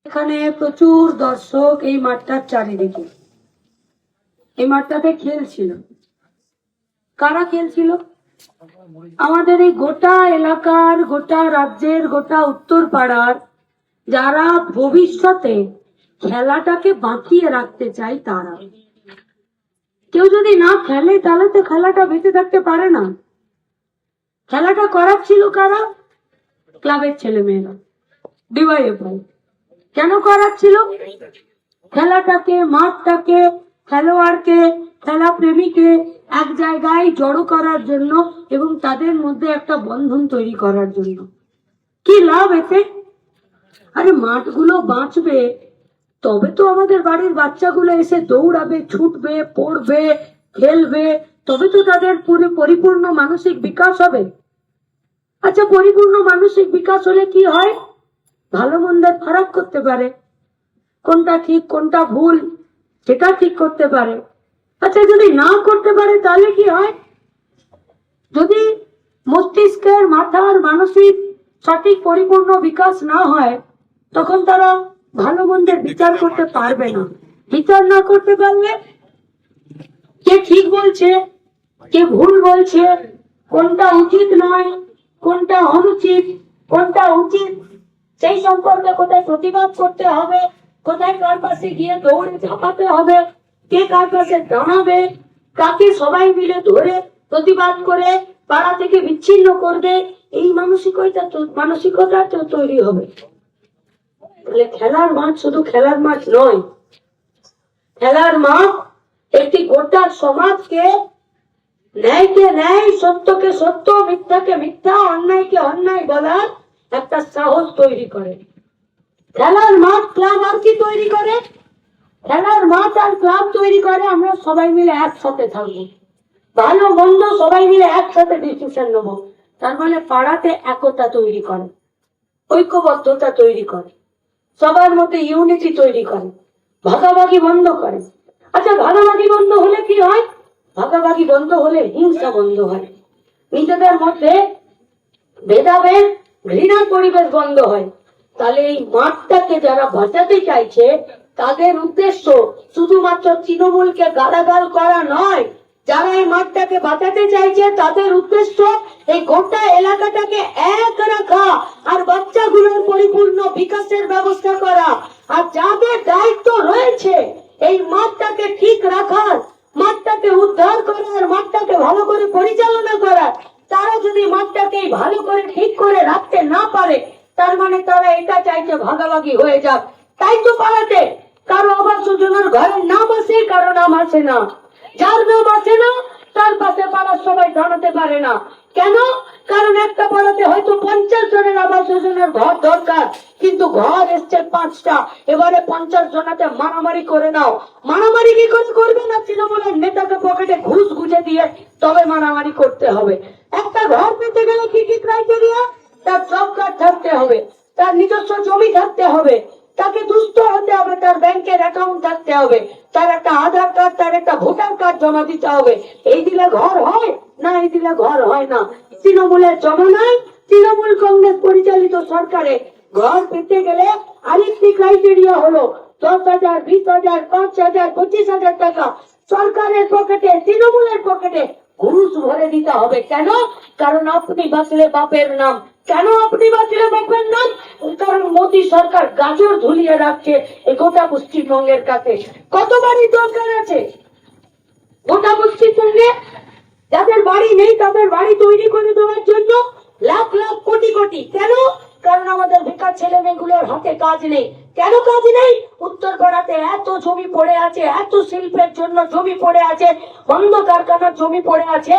এখানে প্রচুর দর্শক এই মাঠটার চারিদিকে। এই মাঠটাতে খেলছিল। কারা খেলছিল? আমাদের এই গোটা এলাকার, গোটা রাজ্যের, গোটা উত্তর পাড়ার যারা ভবিষ্যতে খেলাটাকে বাঁচিয়ে রাখতে চায় তারা। কেউ যদি না খেলে তাহলে তো খেলাটা বেঁচে থাকতে পারে না। খেলাটা করাচ্ছিল কারা? ক্লাবের ছেলে মেয়েরা, ডিওয়াইএফআই। কেন করাচ্ছিল? খেলাটাকে, মাঠটাকে, খেলোয়াড়কে, খেলা প্রেমীকে এক জায়গায় জড়ো করার জন্য এবং তাদের মধ্যে একটা বন্ধন তৈরি করার জন্য। কি লাভ এতে? আরে মাঠগুলো বাঁচবে তবে তো আমাদের বাড়ির বাচ্চাগুলো এসে দৌড়াবে, ছুটবে, পড়বে, খেলবে, তবে তো তাদের পরিপূর্ণ মানসিক বিকাশ হবে। আচ্ছা, পরিপূর্ণ মানসিক বিকাশ হলে কি হয়? ভালো মন্দের ফারাক করতে পারে, কোনটা ঠিক কোনটা ভুল সেটা ঠিক করতে পারে। আচ্ছা, যদি না করতে পারে তাহলে কি হয়? যদি মস্তিষ্কের, মাথার মানসিক সঠিক পরিপূর্ণ বিকাশ না হয় তখন তারা ভালো মন্দের বিচার করতে পারবে না। বিচার না করতে পারলে কে ঠিক বলছে, কে ভুল বলছে, কোনটা উচিত নয়, কোনটা অনুচিত, কোনটা উচিত, সেই সম্পর্কে কোথায় প্রতিবাদ করতে হবে, কোথায় কার পাশে গিয়ে দৌড়ে ঝাঁপাতে হবে, কে কার পাশে দাঁড়াবে, কাকে সবাই মিলে ধরে প্রতিবাদ করে পাড়া থেকে বিচ্ছিন্ন করবে, এই মানসিকতা তৈরি হবে। তাহলে খেলার মাঠ শুধু খেলার মাঠ নয়। খেলার মাঠ একটি গোটা সমাজকে ন্যায়কে ন্যায়, সত্যকে সত্য, মিথ্যাকে মিথ্যা, অন্যায়কে অন্যায় বলার একটা সাহস তৈরি করে। খেলার মাঠ, ক্লাব আর কি তৈরি করে? খেলার মাঠ আর ক্লাব তৈরি করে আমরা সবাই মিলে একসাথে থাকবো, ভালো মন্দ সবাই মিলে একসাথে ডিসিশন নেবো। তার মানে পাড়াতে একতা তৈরি করে, ঐক্যবদ্ধতা তৈরি করে, সবার মধ্যে ইউনিটি তৈরি করে, ভাগাভাগি বন্ধ করে। আচ্ছা, ভাগাভাগি বন্ধ হলে কি হয়? ভাগাভাগি বন্ধ হলে হিংসা বন্ধ হয়, নিজেদের মধ্যে ভেদাভেদ, ঘৃণার পরিবেশ বন্ধ হয়। তাহলে এই মাঠটাকে যারা বাঁচাতে চাইছে তাদের উদ্দেশ্য শুধুমাত্র তৃণমূলকে গালাগাল করা নয়। যারা এই মাঠটাকে বাঁচাতে চাইছে তাদের উদ্দেশ্য এই গোটা এলাকাটাকে এক রাখা আর বাচ্চাগুলোর পরিপূর্ণ বিকাশের ব্যবস্থা করা। আর যাদের দায়িত্ব রয়েছে এই মাঠটাকে ঠিক রাখার, মাঠটাকে উদ্ধার করার, মাঠটাকে ভালো করে পরিচালনা করার, তারা যদি মাঠটাকে ভালো করে ঠিক করে রাখতে না পারে তার মানে তারা এটা চাইছে ভাগাভাগি হয়ে যাক। তাই তো পাড়াতে কারো আবাস যোজনার ঘরের নাম আসে, কারো নাম আসে না। যার নাম আসে না তার পাশে পাড়ার সবাই দাঁড়াতে পারে না। কেন? কারণ একটা পাড়াতে হয়তো 50 জনের আবাস যোজনার ঘর দরকার, কিন্তু ঘর এসছে 5টা। এবারে 50 জনাতে মারামারি করে নাও। মারামারি কি করবে না? তৃণমূলের নেতাকে পকেটে ঘুষ গুঁজে দিয়ে তবে মারামারি করতে হবে। একটা ঘর পেতে গেলে কি কি ক্রাইটেরিয়া? তার জব কার্ড থাকতে হবে, তার নিজস্ব জমি থাকতে হবে, তাকে দুস্থ হতে হবে, তার ব্যাংকের অ্যাকাউন্ট থাকতে হবে, তার একটা আধার কার্ড, তার একটা ভোটার কার্ড জমা দিতে হবে। এই দিলে ঘর হয় না? এই দিলে ঘর হয় না। তৃণমূলের জমানায়, তৃণমূল কংগ্রেস পরিচালিত সরকারে ঘর পেতে গেলে আরেকটি ক্রাইটেরিয়া হলো 10,000, 20,000, 5,000, 25,000 টাকা সরকারের পকেটে, তৃণমূলের পকেটে ঘুষ ভরে দিতে হবে। কেন? কারণ আপনি বাঁচলে বাপের নাম। কেন আপনি বাঁচলে বাপের নাম? কারণ মোদী সরকার গাজর ঝুলিয়ে রাখছে এই গোটা পশ্চিমবঙ্গের কাছে। কত বাড়ি দরকার আছে গোটা পশ্চিমবঙ্গে? যাদের বাড়ি নেই তাদের বাড়ি তৈরি করে দেওয়ার জন্য লাখ লাখ কোটি কোটি। কেন? কারণ আমাদের বেকার ছেলে মেয়েগুলোর হাতে কাজ নেই। কেন কাজ নেই? উত্তর পাড়াতে এত জমি পড়ে আছে, এত শিল্পের জন্য জমি পড়ে আছে, বন্ধ কারখানার জমি পড়ে আছে,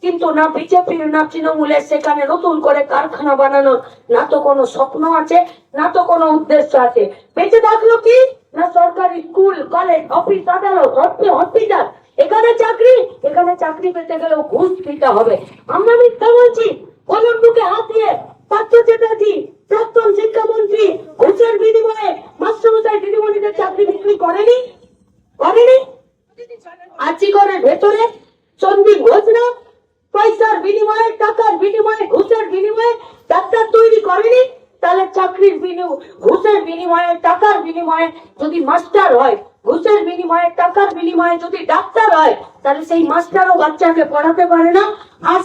কিন্তু না বিজেপির না তৃণমূলের সেখানে নতুন করে কারখানা বানানোর না তো কোনো স্বপ্ন আছে, না তো কোনো উদ্দেশ্য আছে। বেঁচে থাকলো কি না সরকারি স্কুল, কলেজ, অফিস, আদালত, হসপিটাল। এখানে চাকরি, এখানে চাকরি পেতে গেলেও ঘুষ দিতে হবে। আমরা মিথ্যা বলছি? কলম বুকে হাত দিয়ে পার্থ চ্যাটার্জি, প্রাক্তন শিক্ষামন্ত্রী, ঘুষের বিনিময়ে মাস্টারমশাই দিদিমণিদের চাকরি বিক্রি করেনি? আজিগরের ভেতরে সন্দীপ ঘোষরা পয়সার বিনিময়ে, টাকার বিনিময়ে, ঘুষের বিনিময়ে ডাক্তার তৈরি করেনি? তাহলে চাকরি চাকরির বিনিময়ে, ঘুষের বিনিময়ে, টাকার বিনিময়ে যদি মাস্টার হয়, ঘুষের বিনিময়ে, টাকার বিনিময়ে যদি ডাক্তার হয়, তাহলে সেই মাস্টারও বাচ্চাকে পড়াতে পারে না, আর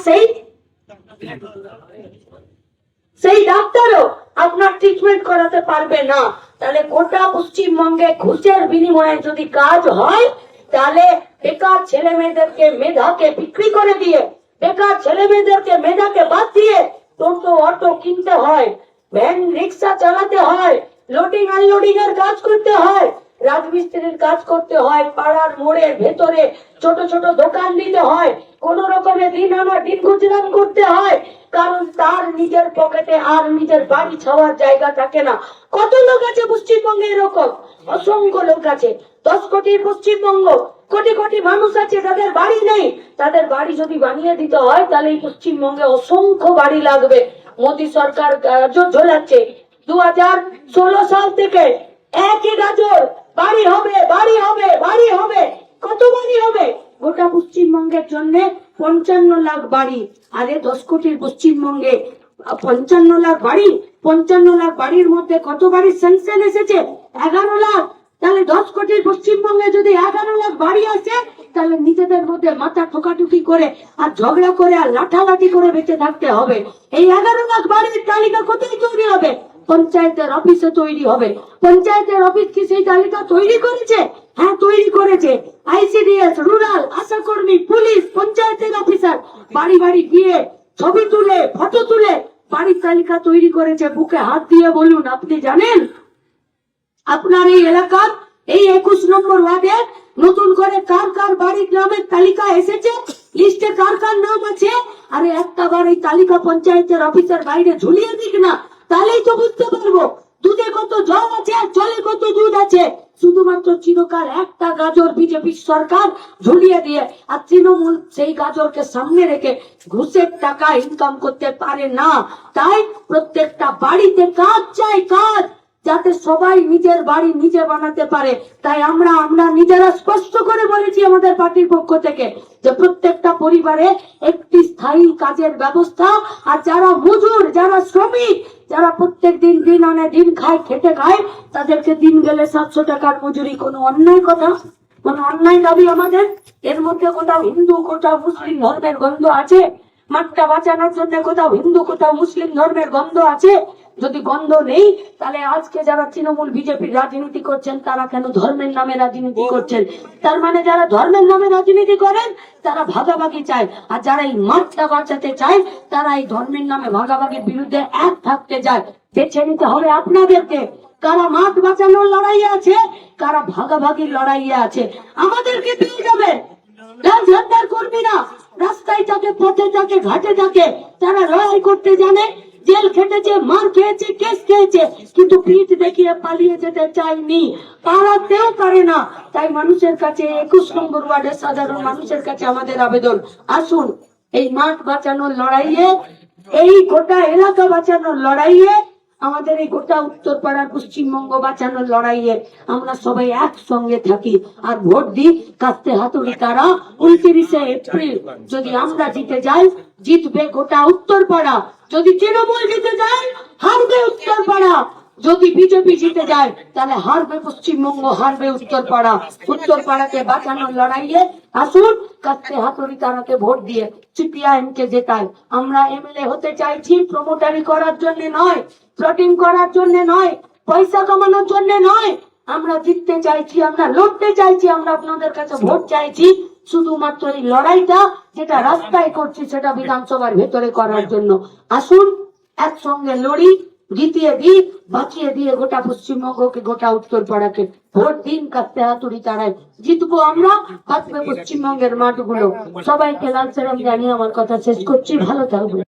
সেই ডাক্তারও আপনার ট্রিটমেন্ট করাতে পারবে না। তাহলে গোটা পশ্চিমবঙ্গে ঘুষের বিনিময়ে যদি কাজ হয়, তাহলে বেকার ছেলে মেয়েদেরকে মেধাকে বিক্রি করে দিয়ে, বেকার ছেলে মেয়েদেরকে মেধাকে বাদ দিয়ে টোটো অটো কিনতে হয়, ভ্যান রিক্সা চালাতে হয়, লোডিং আনলোডিং এর কাজ করতে হয়, রাজমিস্ত্রির কাজ করতে হয়, পাড়ার মোড়ের ভেতরে ছোট ছোট দোকান দিতে হয়, কোন রকমের দিন আনা দিন গুজরান করতে হয়, কারণ তার নিজের পকেটে আর নিজের বাড়ি ছাওয়ার জায়গা থাকে না। কত লোক আছে পশ্চিমবঙ্গে এরকম? অসংখ্য লোক আছে। 10 কোটির পশ্চিমবঙ্গ, কোটি কোটি মানুষ আছে যাদের বাড়ি নেই। তাদের বাড়ি যদি বানিয়ে দিতে হয়, তাহলে এই পশ্চিমবঙ্গে অসংখ্য বাড়ি লাগবে। মোদী সরকার গাজর ঝোলাচ্ছে 2016 সাল থেকে, একই গাজর বাড়ি হবে, বাড়ি হবে, বাড়ি হবে। কত বাড়ি হবে? গোটা পশ্চিমবঙ্গের জন্য 55 লাখ বাড়ি। আরে 10 কোটির পশ্চিমবঙ্গে 55 লাখ বাড়ি, 55 লাখ বাড়ির মধ্যে কত বাড়ি স্যাংশন এসেছে? 11 লাখ। তাহলে 10 কোটির পশ্চিমবঙ্গে যদি 11 লাখ বাড়ি আসে, তাহলে নিজেদের মধ্যে মাথা ঠোকাঠুকি করে আর ঝগড়া করে আর লাঠালাঠি করে বেঁচে থাকতে হবে। এই 11 লাখ বাড়ির তালিকা কোথায় তৈরি হবে? পঞ্চায়েতের অফিসে তৈরি হবে। পঞ্চায়েতের অফিস কি সেই তালিকা তৈরি করেছে? হ্যাঁ, তৈরি করেছে। আইসিডিএস, রুরাল, আশাকর্মী, পুলিশ, পঞ্চায়েতের অফিসার বাড়ি বাড়ি গিয়ে ছবি তুলে, ফটো তুলে বাড়ির তালিকা তৈরি করেছে। বুকে হাত দিয়ে বলুন, আপনি জানেন আপনার এই এলাকার এই 21 নম্বর ওয়ার্ডে নতুন করে কার কার বাড়ির নামের তালিকা এসেছে? লিস্টে কার কার নাম আছে? আরে একটা বার এই তালিকা পঞ্চায়েতের অফিসের বাইরে ঝুলিয়ে দিক না, তাহলেই তো বুঝতে পারবো দুধে কত জল আছে, জলে কত দুধ আছে। শুধুমাত্র চিরকাল একটা গাজর বিজেপি সরকার ঝুলিয়ে দিয়ে, আর তৃণমূল সেই গাজরকে সামনে রেখে ঘুষের টাকা ইনকাম করতে পারে না। তাই প্রত্যেকটা বাড়িতে কাজ চাই, কাজ, যাতে সবাই নিজের বাড়ি নিজে বানাতে পারে। তাই আমরা নিজেরা স্পষ্ট করে বলেছি আমাদের পার্টির পক্ষ থেকে যে প্রত্যেকটা পরিবারে একটি স্থায়ী কাজের ব্যবস্থা। আর যারা মজুর, যারা শ্রমিক, যারা প্রত্যেক দিন দিন আনে দিন খায়, খেটে খায়, তাদেরকে দিন গেলে 700 টাকার মজুরি। কোনো অন্যায় কথা, কোনো অন্যায় দাবি আমাদের? এর মধ্যে কোথাও হিন্দু, কোথাও মুসলিম ধর্মের গন্ধ আছে? মাঠটা বাঁচানোর জন্য কোথাও হিন্দু, কোথাও মুসলিম ধর্মের গন্ধ আছে? যদি গন্ধ নেই, তাহলে আজকে যারা তৃণমূল বিজেপির রাজনীতি করছেন, তারা কেন ধর্মের নামে রাজনীতি করছেন? তার মানে যারা ধর্মের নামে রাজনীতি করেন, তারা ভাগাভাগি চায়। আর যারা এই মাঠটা বাঁচাতে চায়, তারা এই ধর্মের নামে ভাগাভাগির বিরুদ্ধে এক থাকতে যায়। বেছে নিতে হবে আপনাদেরকে, কারা মাঠ বাঁচানোর লড়াইয়ে আছে, কারা ভাগাভাগির লড়াইয়ে আছে। আমাদেরকে পেয়ে যাবে। ঝান্ডার কর্মীরা রাস্তায় থাকে, পথে থাকে, ঘাটে থাকে, তারা লড়াই করতে জানে। জেল খেটেছে, মার খেয়েছে, কেস খেয়েছে, কিন্তু পিঠ দেখিয়ে পালিয়ে যেতে চায়নি, পালাতেও পারে না। তাই মানুষের কাছে, 21 নম্বর ওয়ার্ডের সাধারণ মানুষের কাছে আমাদের আবেদন, আসুন এই মাঠ বাঁচানোর লড়াইয়ে, এই গোটা এলাকা বাঁচানোর লড়াইয়ে, আমাদের এই গোটা উত্তরপাড়ার পশ্চিমবঙ্গ বাঁচানোর লড়াইয়ে আমরা সবাই একসঙ্গে থাকি আর ভোট দিই কাস্তে হাতুড়ি তারা। 29শে এপ্রিল যদি আমরা জিতে যাই, জিতবে গোটা উত্তরপাড়া। যদি তৃণমূল জিতে যায়, হারবে উত্তরপাড়া। যদি বিজেপি জিতে যায়, তাহলে হারবে পশ্চিমবঙ্গ, হারবে উত্তরপাড়া। উত্তরপাড়াকে বাঁচানোর লড়াইয়ে আসুন কাস্তে হাতুড়ি তারাকে ভোট দিয়ে সিপিআইএম কে জেতাই। আমরা এমএলএ হতে চাইছি প্রমোটারি করার জন্য নয়, প্লটিং করার জন্য নয়, পয়সা কামানোর জন্য নয়। আমরা জিততে চাইছি, আমরা লড়তে চাইছি, আমরা আপনাদের কাছে ভোট চাইছি শুধুমাত্র এই লড়াইটা যেটা রাস্তায় করছি, সেটা বিধানসভার ভেতরে করার জন্য। আসুন একসঙ্গে লড়ি, জিতিয়ে দিই, বাঁচিয়ে দিয়ে গোটা পশ্চিমবঙ্গকে, গোটা উত্তরপাড়াকে ভোট দিন কাস্তে হাতুড়ি তারায়। জিতবো আমরা, বাঁচবে পশ্চিমবঙ্গের মাঠগুলো। সবাইকে লাল সালাম জানিয়ে আমার কথা শেষ করছি। ভালো থাকবে।